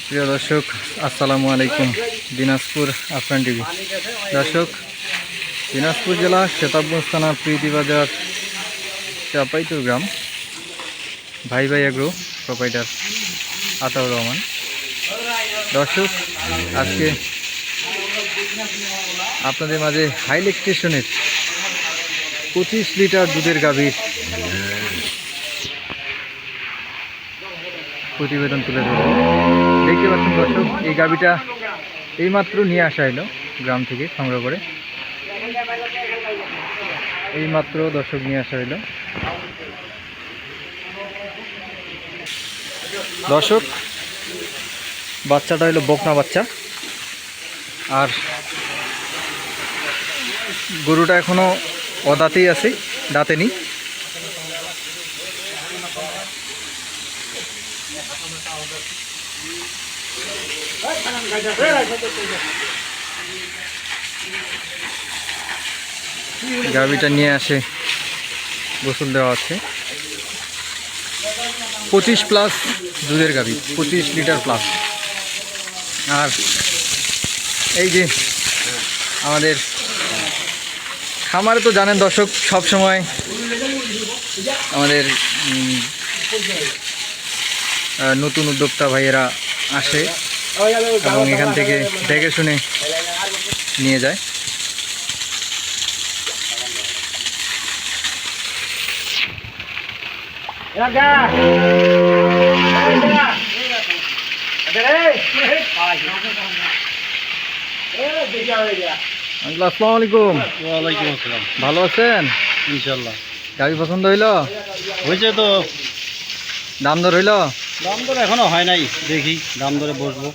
প্রিয় দর্শক, আসসালামু আলাইকুম। দিনাজপুর আফরান টিভি। দর্শক, দিনাজপুর জেলা সেতাবগঞ্জ থানা প্রীতিবাজার চাপাইতুর গ্রাম ভাই ভাই এগ্রো প্রোপাইটার আতাউর রহমান। দর্শক, আজকে আপনাদের মাঝে হাইলেক স্টেশনের 25 লিটার দুধের গাভীর প্রতিবেদন তুলে ধরব। দেখতে পাচ্ছেন দর্শক, এই গাভীটা এইমাত্র নিয়ে আসা এলো গ্রাম থেকে সংগ্রহ করে। এইমাত্র দর্শক নিয়ে আসা হইল। দর্শক, বাচ্চাটা হলো বকনা বাচ্চা, আর গরুটা এখনো অদাঁতেই আছে, দাঁতে নি। গাভীটা নিয়ে আসে গোসল দেওয়া আছে। 25 প্লাস দুধের গাভী, 25 লিটার প্লাস। আর এই যে আমাদের খামারে তো জানেন দর্শক, সব সময় আমাদের নতুন উদ্যোক্তা ভাইয়েরা আসে এবং এখান থেকে দেখে শুনে নিয়ে যায়। আসসালামু আলাইকুম। ওয়ালাইকুম আসসালাম। ভালো আছেন? ইনশাল্লাহ। গাভী পছন্দ হইল? হয়েছে তো। দাম দর হইল? দাম দর এখনো হয় নাই, দেখি দাম দরে বসবো।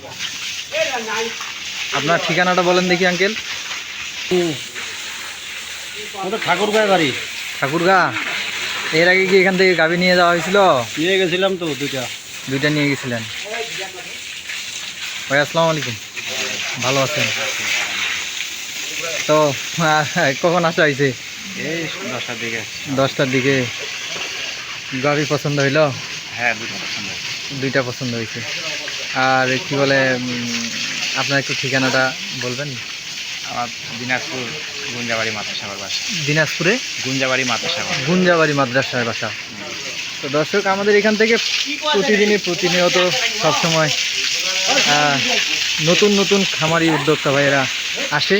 আপনার ঠিকানাটা বলেন দেখি আঙ্কেল। আমাদের ঠাকুরগাঁয় বাড়ি। ঠাকুরগাঁ। এর আগে কি এখান থেকে গাভী নিয়ে যাওয়া হয়েছিল? নিয়ে গেছিলাম তো দুইটা নিয়ে গেছিলেন। ভাই আসসালামু আলাইকুম, ভালো আছেন? তো কখন আসা হয়েছে? এই 10টার দিকে। 10টার দিকে। গাভী পছন্দ হইল? হ্যাঁ, দুইটা পছন্দ হয়েছে। আর কি বলে, আপনার একটু ঠিকানাটা বলবেন? আমার দিনাজপুর গুঞ্জাবাড়ি মাদ্রাসার বাসা। দিনাজপুরে গুঞ্জাবাড়ি মাদ্রাসার বাসা। তো দর্শক, আমাদের এখান থেকে প্রতিনিয়ত সবসময় নতুন নতুন খামারি উদ্যোক্তা ভাইয়েরা আসে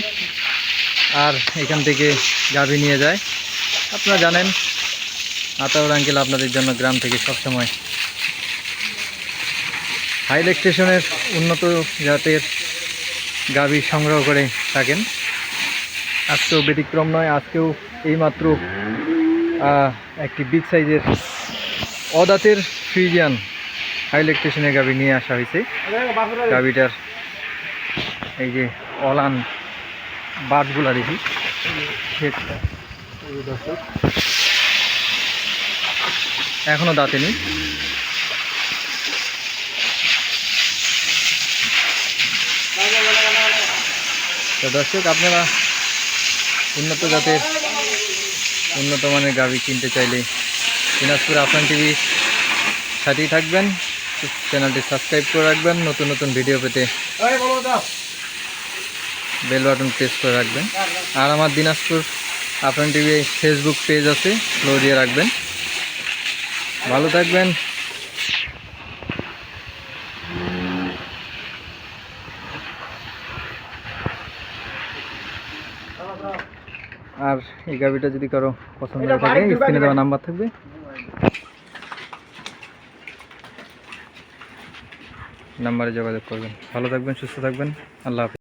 আর এখান থেকে গাভী নিয়ে যায়। আপনারা জানেন, আতাউর আঙ্কেল আপনাদের জন্য গ্রাম থেকে সবসময় হাইলেক স্টেশনের উন্নত জাতের গাভী সংগ্রহ করে থাকেন। আজকেও ব্যতিক্রম নয়। আজকেও এইমাত্র একটি বিগ সাইজের অদাঁতের ফ্রিজিয়ান হাইলেক স্টেশনের গাভী নিয়ে আসা হয়েছে। গাভীটার এই যে অলান বাটগুলা দেখি, দর্শক এখনো দাঁতে নেই। তো দর্শক, আপনারা উন্নত জাতের উন্নত মানের গাভী কিনতে চাইলে দিনাজপুর আফরান টিভির সাথেই থাকবেন। চ্যানেলটি সাবস্ক্রাইব করে রাখবেন। নতুন নতুন ভিডিও পেতে বেল বাটন প্রেস করে রাখবেন। আর আমার Dinajpur Afran TV Facebook page আছে, ফলো দিয়ে রাখবেন। ভালো থাকবেন। আর এই গাভীটা যদি কারো পছন্দ হয়ে থাকে, স্ক্রিনে দেওয়া নাম্বার থাকবে, নাম্বারে যোগাযোগ করবেন। ভালো থাকবেন, সুস্থ থাকবেন। আল্লাহ হাফেজ।